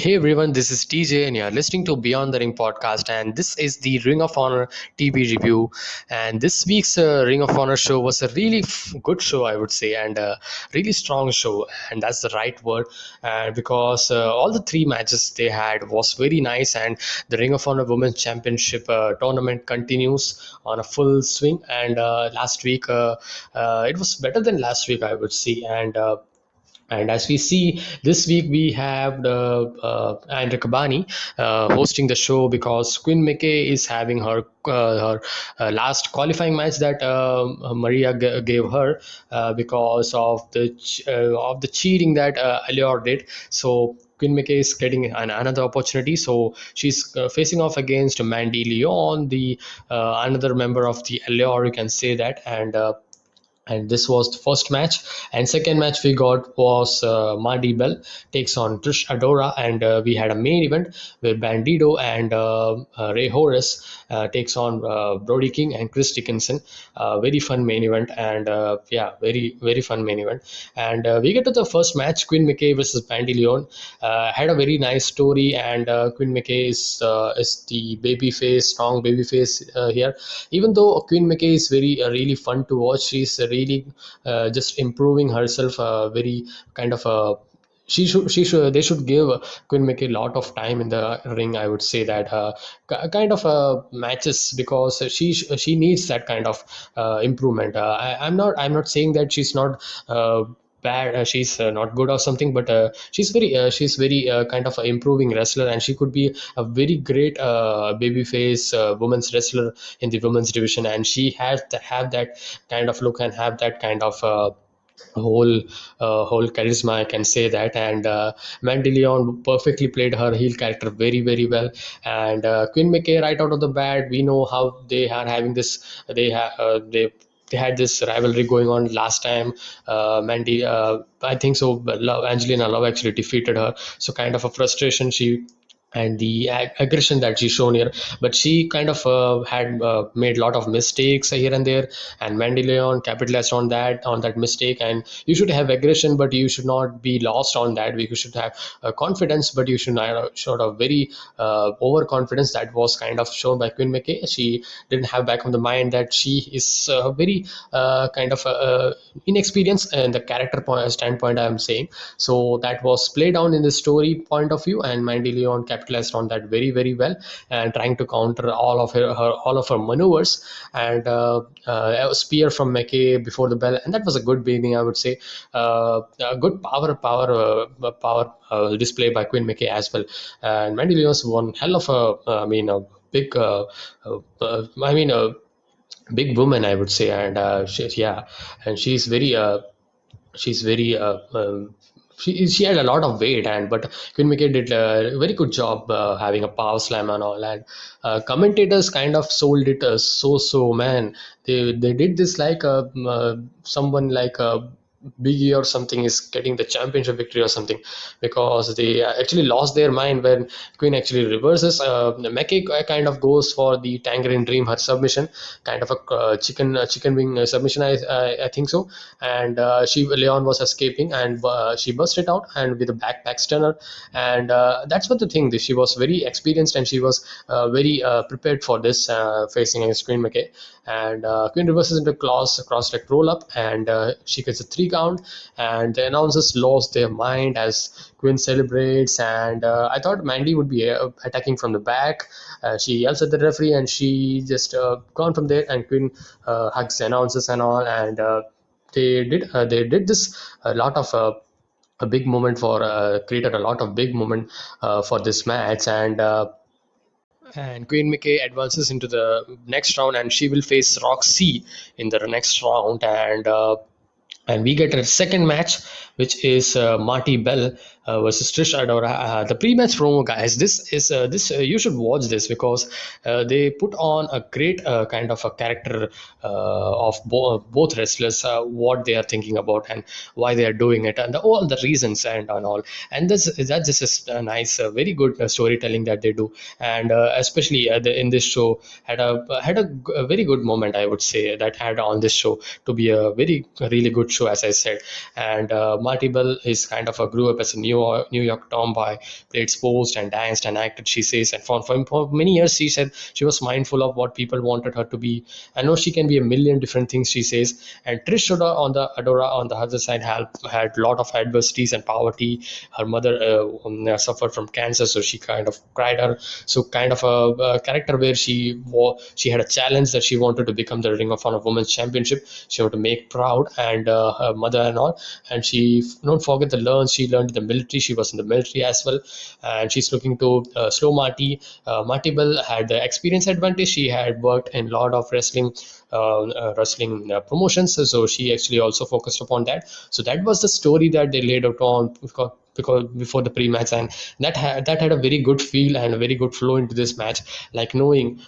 Hey everyone, this is TJ, and you're listening to Beyond the Ring podcast. And this is the Ring of Honor TV review. And this week's Ring of Honor show was a really good show, I would say, and a really strong show. And that's the right word, because all the three matches they had was very nice. And the Ring of Honor Women's Championship tournament continues on a full swing. And last week, it was better than last week, I would say. And as we see this week, we have the Andrea Kabani hosting the show because Queen McKay is having her last qualifying match that Maria gave her because of the cheating that Allure did. So Queen McKay is getting another opportunity. So she's facing off against Mandy Leon, the another member of the Allure, you can say that, and this was the first match. And second match we got was Mardi Bell takes on Trish Adora, and we had a main event where Bandido and Ray Horus takes on Brody King and Chris Dickinson. Very fun main event, and yeah, very fun main event. And we get to the first match, Queen McKay versus Bandy Leon. Had a very nice story, and Queen McKay is the baby face, strong baby face here. Even though Queen McKay is very really fun to watch, she's really just improving herself. Very kind of she should they should give Queen McKay a lot of time in the ring. I would say that kind of matches, because she needs that kind of improvement. I'm not saying that she's not. Bad, she's not good or something, but she's very kind of improving wrestler, and she could be a very great babyface women's wrestler in the women's division. And she has to have that kind of look and have that kind of whole charisma, I can say that. And Mandy Leon perfectly played her heel character very well. And Queen McKay, right out of the bat, we know how they are having this. They had this rivalry going on last time. Mandy, I think so. Angelina Love actually defeated her, so kind of a frustration she and the aggression that she's shown here. But she kind of had made a lot of mistakes here and there, and Mandy Leon capitalized on that mistake. And you should have aggression, but you should not be lost on that. We should have confidence, but you should not sort of very overconfidence. That was kind of shown by Queen McKay. She didn't have back of the mind that she is very kind of inexperienced in the character standpoint, I'm saying. So that was played down in the story point of view, and Mandy Leon capitalized on that very well, and trying to counter all of her maneuvers. And a spear from McKay before the bell, and that was a good beginning, I would say. A good power display by Queen McKay as well. And Mandy Leon's one hell of a big I mean a big woman, I would say. And yeah, and she's very she had a lot of weight. And but Queen McKay did a very good job having a power slam and all. And commentators kind of sold it so man. They did this like someone like Biggie or something is getting the championship victory or something, because they actually lost their mind when Queen actually reverses. McKay kind of goes for the Tangerine Dream, her submission, kind of a chicken wing submission, I think so. And she Leon was escaping, and she busted out and with a back stunner. And that's what the thing. She was very experienced, and she was very prepared for this, facing against Queen McKay. And Queen reverses into cross leg roll up, and she gets a 3 count. And the announcers lost their mind as Queen celebrates. And I thought Mandy would be attacking from the back. She yells at the referee, and she just gone from there. And Queen hugs the announcers and all. And they did this a lot of a big moment for created a lot of big moment for this match. And Queen McKay advances into the next round, and she will face Roxy in the next round. And we get a second match, which is Marty Bell versus Trish Adora. The pre-match promo, guys. This you should watch this, because they put on a great kind of a character of both wrestlers, what they are thinking about and why they are doing it, and all the reasons and all. And that just is a nice, very good storytelling that they do. And especially in this show had a very good moment, I would say, that had on this show to be a very really good show, as I said. And Marty Bell is kind of grew up as a New York tomboy, played sports and danced and acted, she says. And for many years, she said she was mindful of what people wanted her to be. I know she can be a million different things, she says. And Trish Adora on the other side had a lot of adversities and poverty. Her mother suffered from cancer, so she kind of cried her. So kind of a character where she had a challenge that she wanted to become the Ring of Honor Women's Championship. She wanted to make proud and her mother and all. And she don't forget the learns she learned in the military. She was in the military as well, and she's looking to slow Marty. Marty Bell had the experience advantage. She had worked in a lot of wrestling promotions, so she actually also focused upon that. So that was the story that they laid out on because before the pre-match, and that had a very good feel and a very good flow into this match, like knowing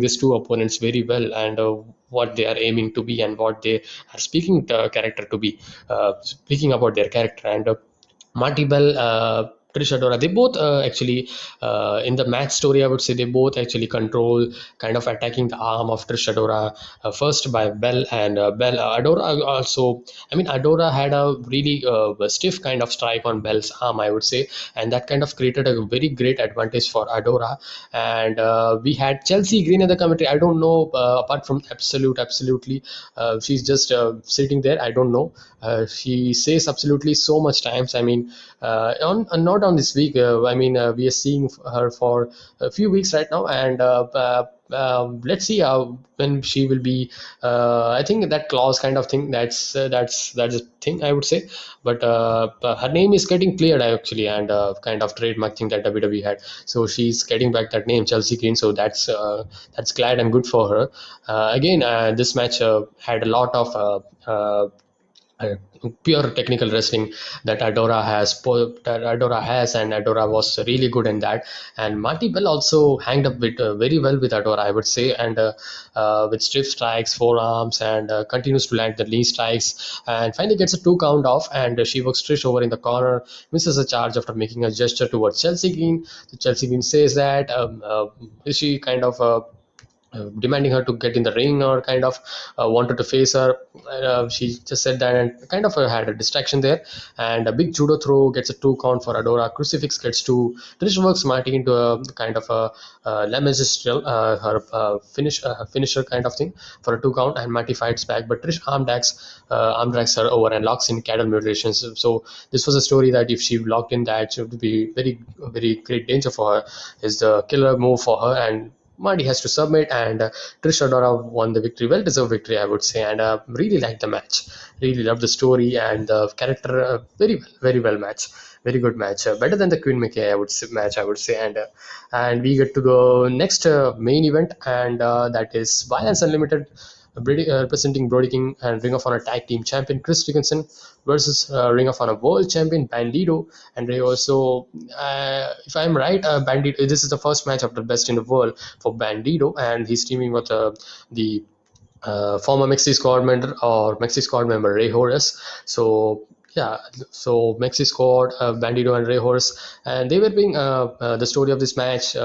these two opponents very well, and what they are aiming to be and what they are speaking character to be, speaking about their character. And Marty Bell, Trish Adora, they both actually, in the match story, I would say they both actually control kind of attacking the arm of Trish Adora, first by Bell, and Adora also. I mean, Adora had a really stiff kind of strike on Bell's arm, I would say, and that kind of created a very great advantage for Adora. And we had Chelsea Green in the commentary. I don't know, apart from absolutely, she's just sitting there. I don't know. She says absolutely so much times. I mean, not on this week. I mean, we are seeing her for a few weeks right now, and let's see how when she will be. I think that clause kind of thing. That's a thing, I would say. But her name is getting cleared actually, and kind of trademark thing that WWE had. So she's getting back that name, Chelsea Green. So that's glad and good for her. Again, this match had a lot of. Uh, Pure technical wrestling that Adora has, and Adora was really good in that. And Marty Bell also hanged up with very well with Adora, I would say, and with stiff strikes, forearms, and continues to land the knee strikes, and finally gets a 2 count off, and she works Trish over in the corner, misses a charge after making a gesture towards Chelsea Green. So Chelsea Green says that she kind of. Demanding her to get in the ring, or kind of wanted to face her. She just said that and kind of had a distraction there. And a big judo throw gets a 2 count for Adora. Crucifix gets two. Trish works Marty into a kind of a Lemagistral, her finisher kind of thing for a 2 count, and Marty fights back. But Trish arm drags her over and locks in cattle mutilations. So this was a story that if she locked in that, she would be very great danger for her. Is the killer move for her, and Marty has to submit, and Trish Adora won the victory, well-deserved victory, I would say, and really liked the match, really loved the story and the character, very well match, very good match, better than the Queen McKay, I would say, and we get to the next main event, and that is Violence Unlimited. Representing Brody King and Ring of Honor Tag Team Champion Chris Dickinson versus Ring of Honor World Champion Bandido. And they also, if I'm right, Bandido. This is the first match of the Best in the World for Bandido, and he's teaming with the former Mexi Squad member Ray Horus. So yeah, so Mexi Squad, Bandido and Ray Horus, and they were being the story of this match.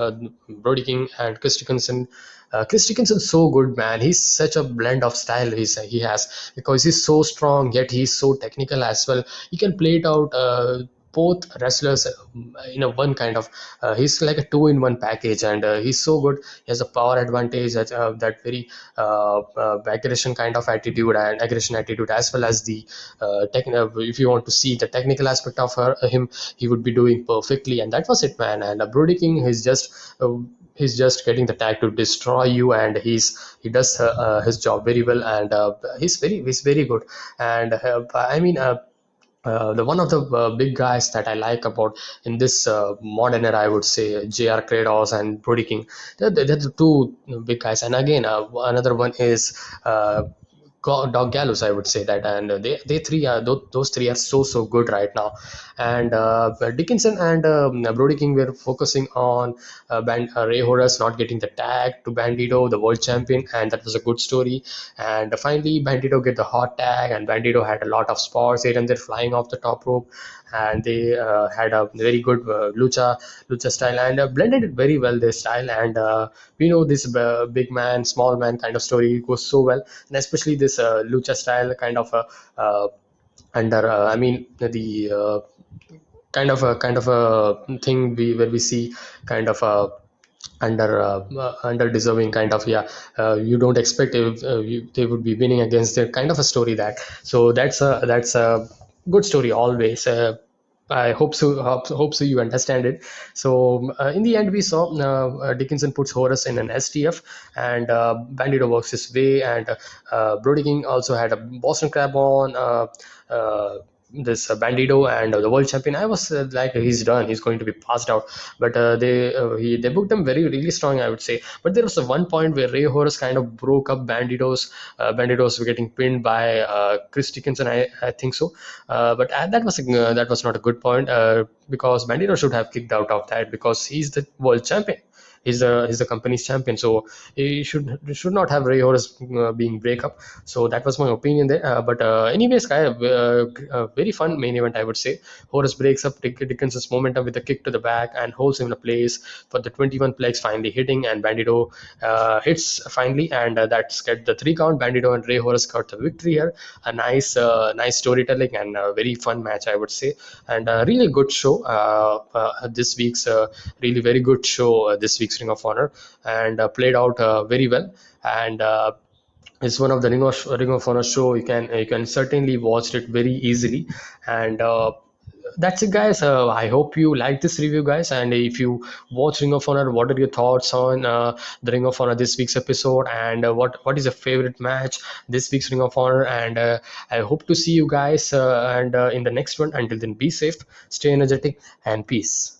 Brody King and Chris Dickinson. Chris Dickinson's so good, man. He's such a blend of style he has, because he's so strong yet he's so technical as well. He can play it out. Both wrestlers in a one kind of he's like a two-in-one package, and he's so good. He has a power advantage, that very aggression kind of attitude and aggression attitude, as well as the if you want to see the technical aspect of him, he would be doing perfectly. And that was it, man. And Brody King is just he's just getting the tag to destroy you, and he does his job very well, and he's very good. And I mean, the one of the big guys that I like about in this modern era, I would say, JR Kratos and Brody King. They're the two big guys. And again, another one is Dog Gallows, I would say that, and they three are those three are so good right now. And Dickinson and Brody King were focusing on Ray Horus not getting the tag to Bandido, the world champion, and that was a good story. And finally, Bandido get the hot tag, and Bandido had a lot of spots here and there flying off the top rope, and they had a very good lucha style, and blended it very well, their style. And we know this big man, small man kind of story goes so well, and especially this lucha style kind of under I mean the kind of a thing where we see kind of a under deserving kind of, yeah, you don't expect if they would be winning against their kind of a story. That so that's a good story always. I hope so you understand it. So in the end we saw Dickinson puts Horus in an STF, and Bandido works his way, and Brody King also had a Boston Crab on this Bandido, and the world champion. I was like, he's done, he's going to be passed out. But they booked him very really strong, I would say. But there was a one point where Ray Horus kind of broke up Bandidos were getting pinned by Chris Dickinson, I think so. But that was not a good point, because Bandido should have kicked out of that, because he's the world champion. He's the company's champion, so he should not have Ray Horus being break up. So that was my opinion there. But anyways, kind of very fun main event, I would say. Horus breaks up Dickinson's momentum with a kick to the back and holds him in a place for the 21 plex finally hitting, and Bandido hits finally, and that's get the 3 count. Bandido and Ray Horus got the victory here. A nice storytelling and a very fun match, I would say, and a really good show. This week's really very good show. This week's Ring of Honor, and played out very well. And it's one of the Ring of Honor show. You can certainly watch it very easily, and that's it, guys. I hope you like this review, guys. And if you watch Ring of Honor, what are your thoughts on the Ring of Honor this week's episode, and what is your favorite match this week's Ring of Honor? And I hope to see you guys and in the next one. Until then, be safe, stay energetic, and peace.